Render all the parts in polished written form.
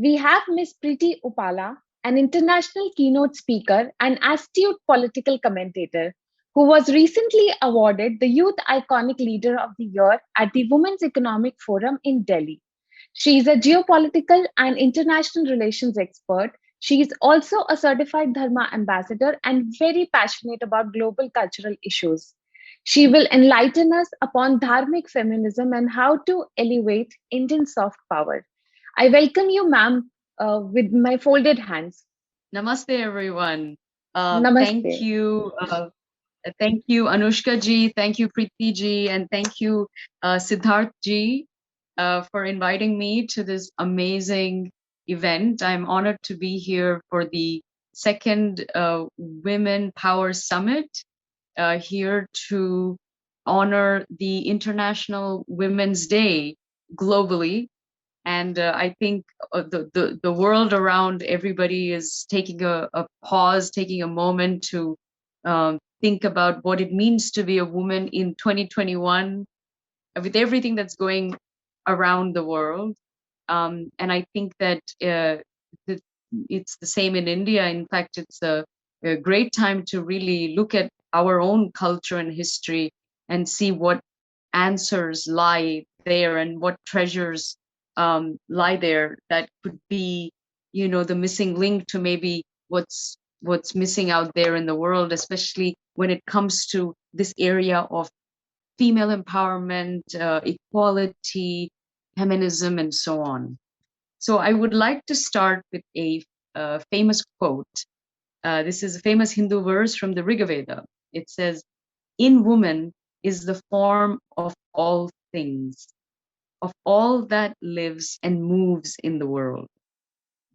We have Miss Preity Upala, an international keynote speaker and astute political commentator, who was recently awarded the Youth Iconic Leader of the Year at the Women's Economic Forum in Delhi. She is a geopolitical and international relations expert. She is also a certified Dharma ambassador and very passionate about global cultural issues. She will enlighten us upon dharmic feminism and how to elevate Indian soft power. I welcome you, ma'am, with my folded hands. Namaste, everyone. Namaste. Thank you, Anushka ji. Thank you, Preeti ji, and thank you, Siddharth ji, for inviting me to this amazing event. I'm honored to be here for the second Women Power Summit, here to honor the International Women's Day globally. And I think the world around everybody is taking a pause, taking a moment to think about what it means to be a woman in 2021 with everything that's going around the world. And I think that it's the same in India. In fact, it's a great time to really look at our own culture and history and see what answers lie there and what treasures lie there that could be, the missing link to maybe what's missing out there in the world, especially when it comes to this area of female empowerment, equality, feminism, and so on. So I would like to start with a famous quote. This is a famous Hindu verse from the Rig Veda. It says, "In woman is the form of all things, of all that lives and moves in the world.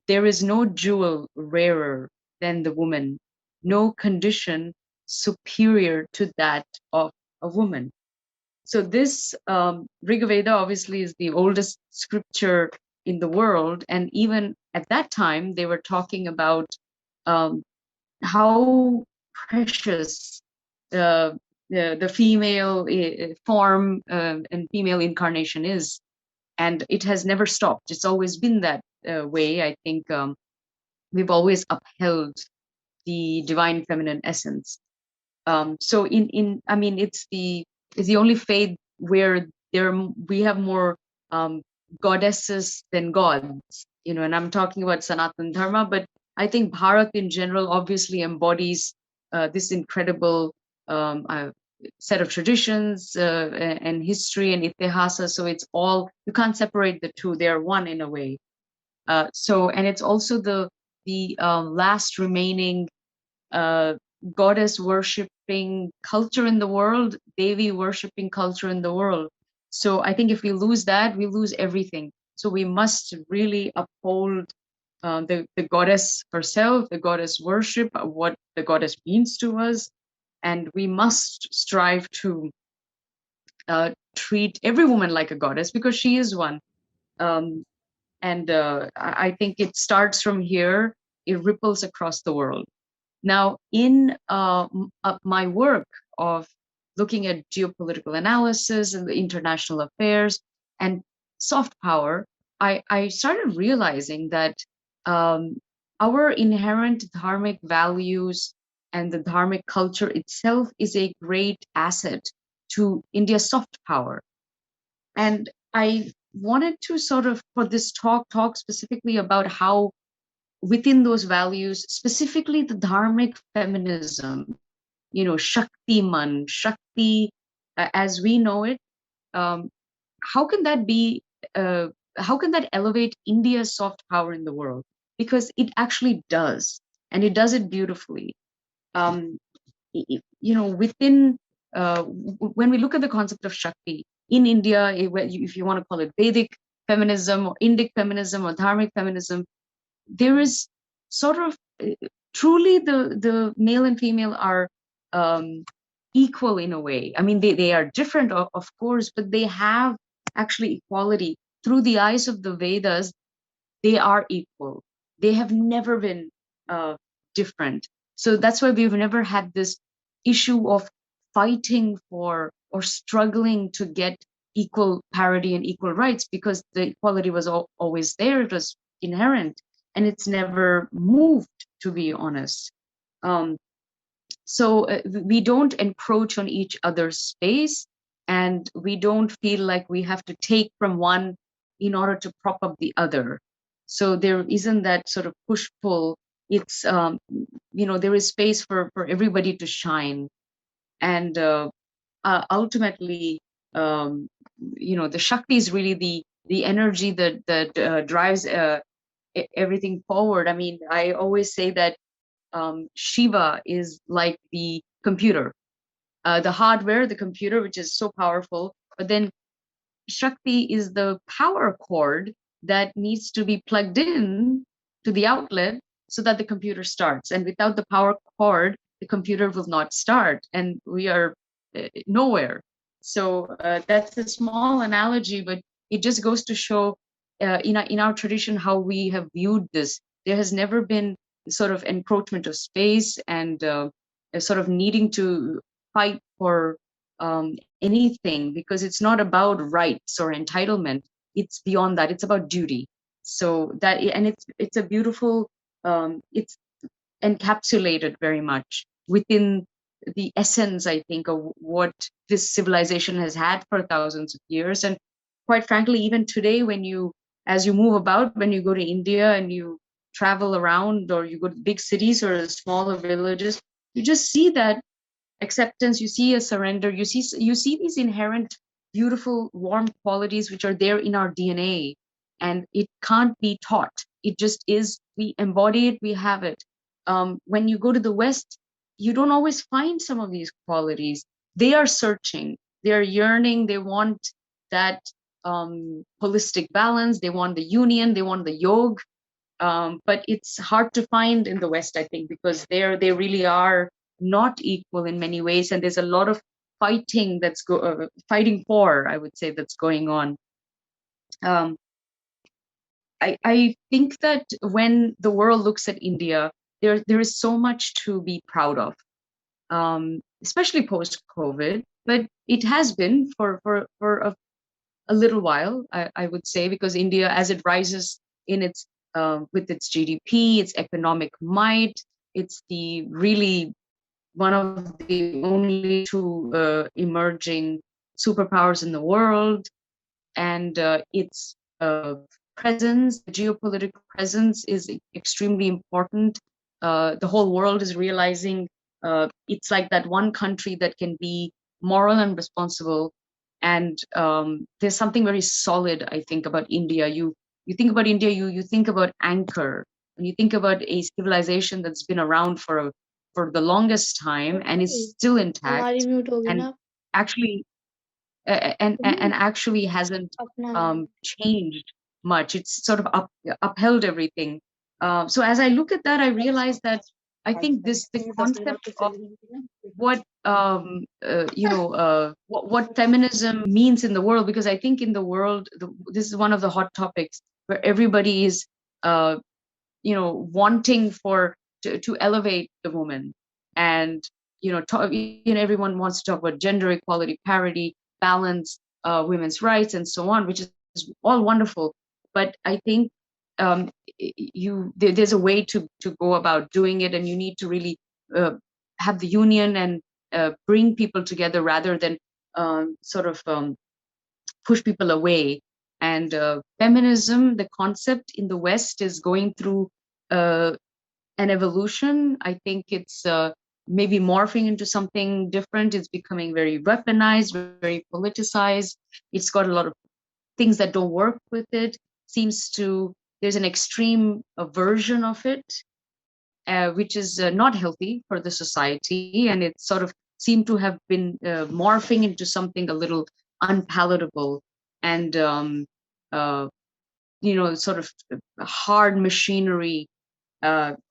There is no jewel rarer than the woman, no condition superior to that of a woman." So this Rig Veda obviously is the oldest scripture in the world, and even at that time they were talking about um, how precious the female form and female incarnation is, and it has never stopped. It's always been that way. I think we've always upheld the divine feminine essence. So I mean, it's the only faith where we have more goddesses than gods, and I'm talking about Sanatan Dharma, but I think Bharat in general obviously embodies this incredible set of traditions and history and itihasa. So it's all, you can't separate the two; they are one in a way. And it's also the last remaining goddess worshipping culture in the world, Devi worshipping culture in the world. So I think if we lose that, we lose everything. So we must really uphold the goddess herself, the goddess worship, what the goddess means to us. And we must strive to treat every woman like a goddess because she is one. Um, and I think it starts from here, it ripples across the world. Now, in my work of looking at geopolitical analysis and the international affairs and soft power, I started realizing that our inherent dharmic values and the dharmic culture itself is a great asset to India's soft power. And I wanted to sort of, for this talk specifically about how within those values, specifically the dharmic feminism, Shakti Man, Shakti as we know it, um, how can that be, how can that elevate India's soft power in the world? Because it actually does, and it does it beautifully. Um, Within, when we look at the concept of Shakti in India, if you want to call it Vedic feminism or Indic feminism or dharmic feminism, there is sort of truly the male and female are equal in a way. I mean, they are different, of course, but they have actually equality. Through the eyes of the Vedas, they are equal. They have never been different. So that's why we've never had this issue of fighting for or struggling to get equal parity and equal rights, because the equality was always there. It was inherent, and it's never moved, to be honest. So we don't encroach on each other's space, and we don't feel like we have to take from one in order to prop up the other. So there isn't that sort of push pull. It's there is space for everybody to shine, and ultimately, the Shakti is really the energy that drives everything forward. I mean, I always say that Shiva is like the computer, the hardware, the computer, which is so powerful. But then Shakti is the power cord that needs to be plugged in to the outlet so that the computer starts. And without the power cord, the computer will not start, and we are nowhere. So that's a small analogy, but it just goes to show in our tradition how we have viewed this. There has never been sort of encroachment of space and a sort of needing to fight for anything, because it's not about rights or entitlement. It's beyond that. It's about duty. So that, and it's a beautiful, it's encapsulated very much within the essence, I think, of what this civilization has had for thousands of years. And quite frankly, even today, as you move about, when you go to India and you travel around, or you go to big cities or smaller villages, you just see that acceptance, you see a surrender, you see these inherent beautiful warm qualities which are there in our DNA, and it can't be taught. It just is. We embody it, we have it. When you go to the West, you don't always find some of these qualities. They are searching, they are yearning, they want that holistic balance, they want the union, they want the yoga. But it's hard to find in the West, I think, because they really are not equal in many ways, and there's a lot of fighting fighting for, I would say, that's going on. Um, I think that when the world looks at India, there is so much to be proud of, especially post COVID. But it has been for a little while, I would say, because India, as it rises in its with its GDP, its economic might, it's the really one of the only two emerging superpowers in the world, and its presence, geopolitical presence, is extremely important. The whole world is realizing it's like that one country that can be moral and responsible. And there's something very solid, I think, about India. You think about India, you think about anchor, and you think about a civilization that's been around for the longest time and is still intact, and actually and actually hasn't changed much. It's sort of upheld everything. So as I look at that, I realize that I think the concept of what what feminism means in the world, because I think in the world, this is one of the hot topics where everybody is wanting to elevate the woman, and everyone wants to talk about gender equality, parity, balance, women's rights, and so on, which is all wonderful. But I think there's a way to go about doing it, and you need to really have the union and bring people together rather than sort of push people away. And feminism, the concept in the West, is going through an evolution. I think it's maybe morphing into something different. It's becoming very weaponized, very politicized. It's got a lot of things that don't work with it. There's an extreme version of it, which is not healthy for the society, and it sort of seemed to have been morphing into something a little unpalatable, and sort of hard machinery,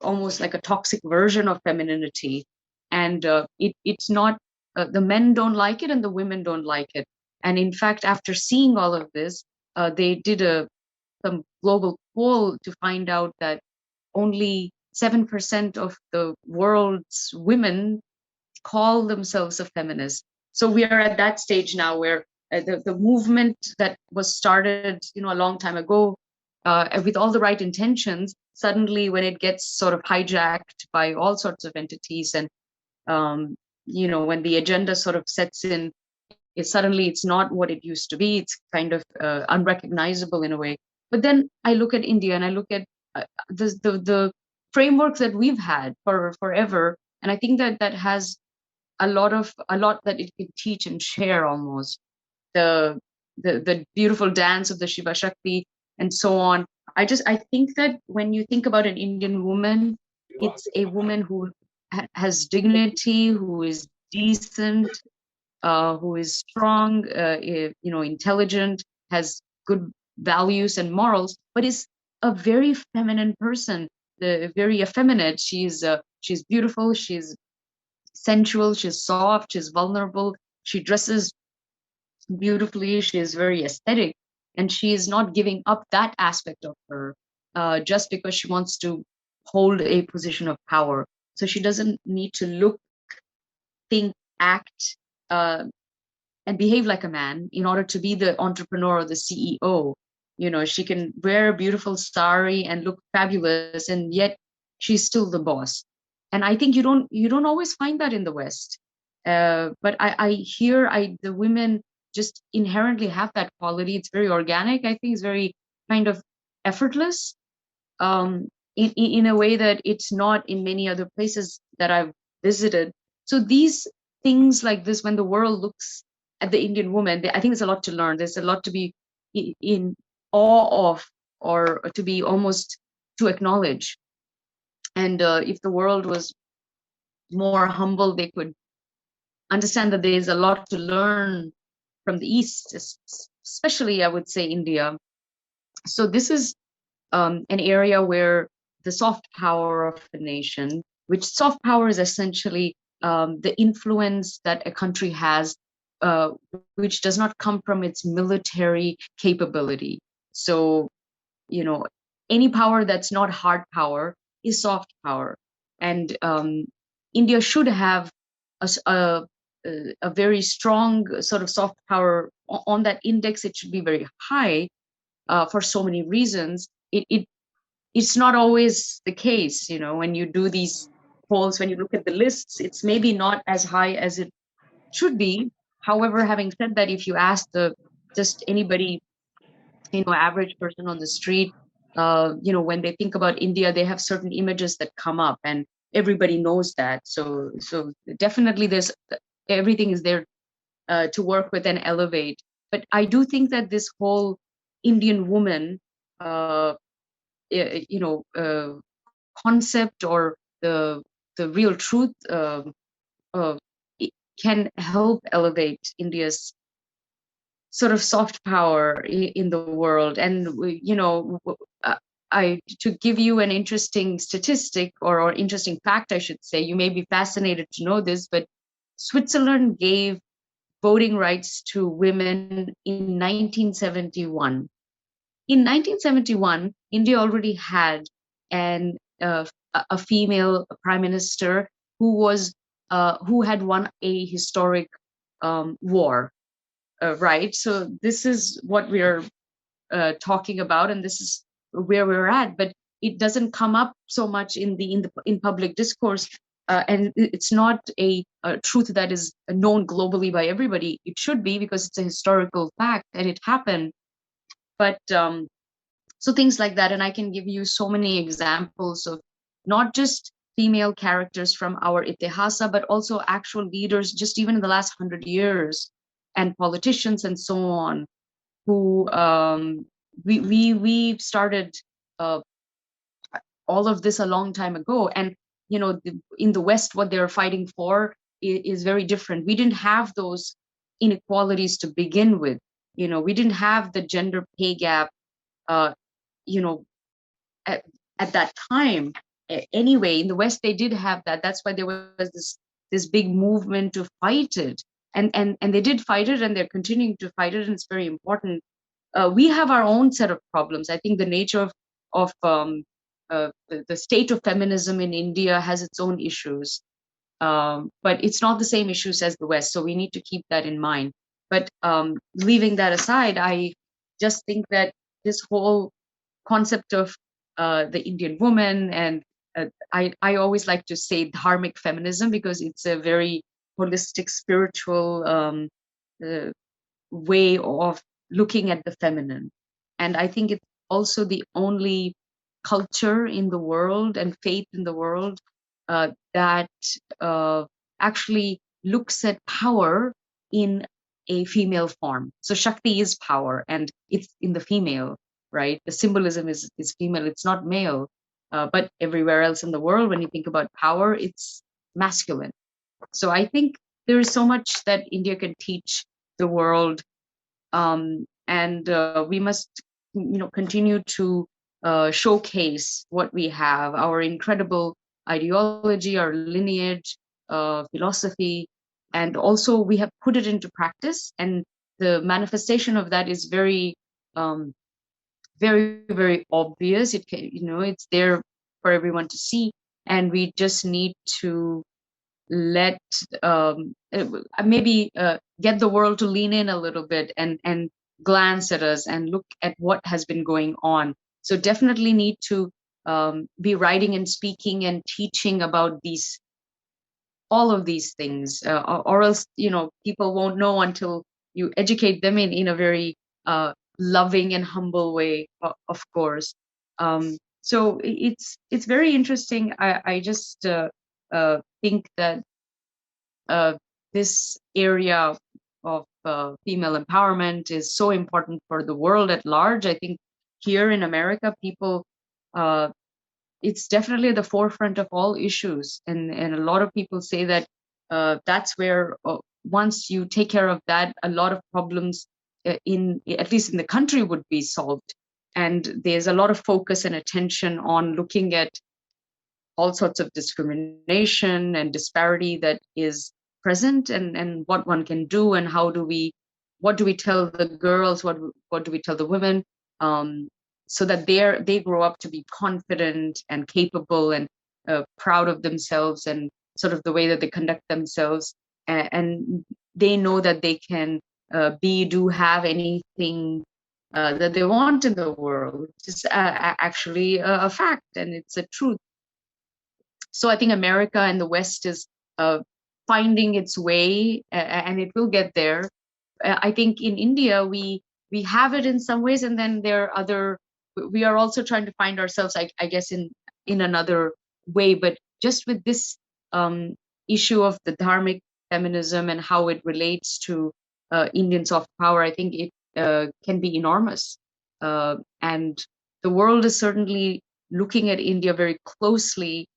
almost like a toxic version of femininity. And it's not, the men don't like it and the women don't like it. And in fact, after seeing all of this, they did some global poll to find out that only 7% of the world's women call themselves a feminist. So we are at that stage now where the movement that was started a long time ago with all the right intentions, suddenly when it gets sort of hijacked by all sorts of entities, and when the agenda sort of sets in, suddenly it's not what it used to be. It's kind of unrecognizable in a way. But then I look at India and I look at the frameworks that we've had for forever, and I think that that has a lot that it can teach and share almost. The the beautiful dance of the Shiva Shakti and so on. I think that when you think about an Indian woman, it's a woman who has dignity, who is decent, who is strong, intelligent, has good values and morals, but is a very feminine person, very effeminate. She's beautiful, she's sensual, she's soft, she's vulnerable. She dresses beautifully, she is very aesthetic, and she is not giving up that aspect of her just because she wants to hold a position of power. So she doesn't need to look, think, act, uh, and behave like a man in order to be the entrepreneur or the CEO. She can wear a beautiful sari and look fabulous, and yet she's still the boss. And I think you don't always find that in the West. But I hear the women just inherently have that quality. It's very organic. I think it's very kind of effortless, in a way that it's not in many other places that I've visited. So these things like this, when the world looks at the Indian woman, I think there's a lot to learn. There's a lot to be in awe of, or to be almost to acknowledge. And if the world was more humble, they could understand that there's a lot to learn from the East, especially I would say India. So this is an area where the soft power of a nation, which soft power is essentially the influence that a country has, uh, which does not come from its military capability. So, any power that's not hard power is soft power. And India should have a very strong sort of soft power on that index. It should be very high for so many reasons. It's not always the case, when you do these polls, when you look at the lists, it's maybe not as high as it should be. However, having said that, if you ask just anybody, average person on the street, when they think about India, they have certain images that come up, and everybody knows that. So definitely there's everything is there to work with and elevate. But I do think that this whole Indian woman, uh, concept, or the real truth, uh, it can help elevate India's sort of soft power in the world. And uh, I to give you an interesting statistic, or interesting fact, I should say. You may be fascinated to know this, but Switzerland gave voting rights to women in 1971. In 1971, India already had an a female prime minister who had won a historic war, right? So this is what we're talking about, and this is where we're at. But it doesn't come up so much in public discourse, and it's not a truth that is known globally by everybody. It should be, because it's a historical fact and it happened. But so things like that, and I can give you so many examples of not just female characters from our itihasa, but also actual leaders, just even in the last 100 years, and politicians and so on, who we started uh, all of this a long time ago. And in the West, what they're fighting for is very different. We didn't have those inequalities to begin with. We didn't have the gender pay gap, uh, you know at that time. Anyway, in the West they did have that. That's why there was this big movement to fight it, and they did fight it, and they're continuing to fight it, and it's very important. We have our own set of problems. I think the nature of the state of feminism in India has its own issues, but it's not the same issues as the West, so we need to keep that in mind. But leaving that aside, I just think that this whole concept of the Indian woman, and I always like to say dharmic feminism, because it's a very holistic, spiritual uh, way of looking at the feminine. And I think it's also the only culture in the world and faith in the world that actually looks at power in a female form. So Shakti is power, and it's in the female, right? The symbolism is female, it's not male. But everywhere else in the world, when you think about power, it's masculine. So I think there is so much that India can teach the world, and we must, continue to showcase what we have, our incredible ideology, our lineage, philosophy, and also we have put it into practice, and the manifestation of that is very, very obvious. It can, it's there for everyone to see, and we just need to let maybe get the world to lean in a little bit and glance at us and look at what has been going on. So definitely need to be writing and speaking and teaching about all of these things, or else people won't know until you educate them in a very loving and humble way, of course. So it's very interesting. I just think that uh, this area of female empowerment is so important for the world at large. I think here in America, people, uh, it's definitely at the forefront of all issues. And a lot of people say that that's where, once you take care of that, a lot of problems at least in the country, would be solved. And there's a lot of focus and attention on looking at all sorts of discrimination and disparity that is present, and what one can do, and what do we tell the girls, what do we tell the women, um, so that they grow up to be confident and capable and proud of themselves, and sort of the way that they conduct themselves, and they know that they can do, have anything that they want in the world. It's actually a fact, and it's a truth. So I think America and the West is finding its way, and it will get there. I think in India we have it in some ways, and then there are other. We are also trying to find ourselves, I guess, in another way. But just with this issue of the dharmic feminism and how it relates to Indian soft power, I think it can be enormous, and the world is certainly looking at India very closely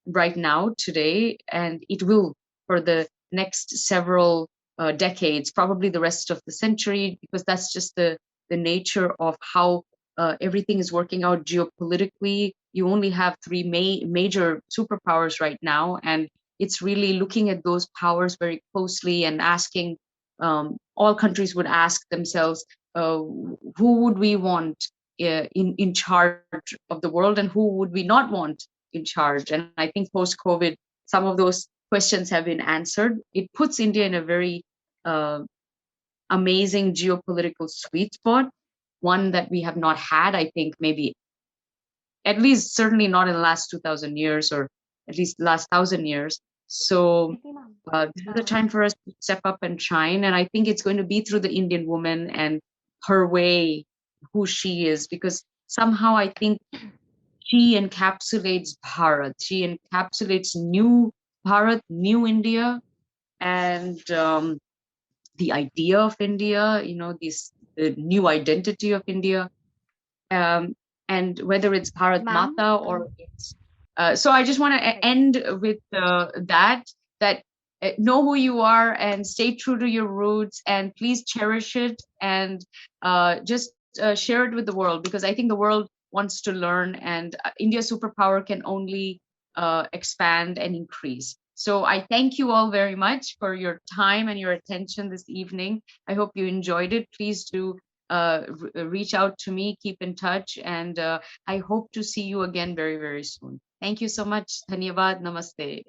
right now, today, and it will for the next several decades, probably the rest of the century, because that's just the nature of how everything is working out geopolitically. You only have three major superpowers right now, and it's really looking at those powers very closely and asking, all countries would ask themselves, who would we want in charge of the world, and who would we not want in charge? And I think post-COVID, some of those questions have been answered. It puts India in a very amazing geopolitical sweet spot, one that we have not had, I think, maybe, at least certainly not in the last 2,000 years, or at least the last 1,000 years. So this is the time for us to step up and shine. And I think it's going to be through the Indian woman and her way, who she is, because somehow I think she encapsulates Bharat. She encapsulates new Bharat, new India, and the idea of India, the new identity of India. Um, and whether it's Bharat Ma'am, Mata or it's. So I just want to right. end with that know who you are and stay true to your roots, and please cherish it, and just share it with the world, because I think the world wants to learn, and India's superpower can only expand and increase. So I thank you all very much for your time and your attention this evening. I hope you enjoyed it. Please do reach out to me, keep in touch, and I hope to see you again very, very soon. Thank you so much. Dhanyavad. Namaste.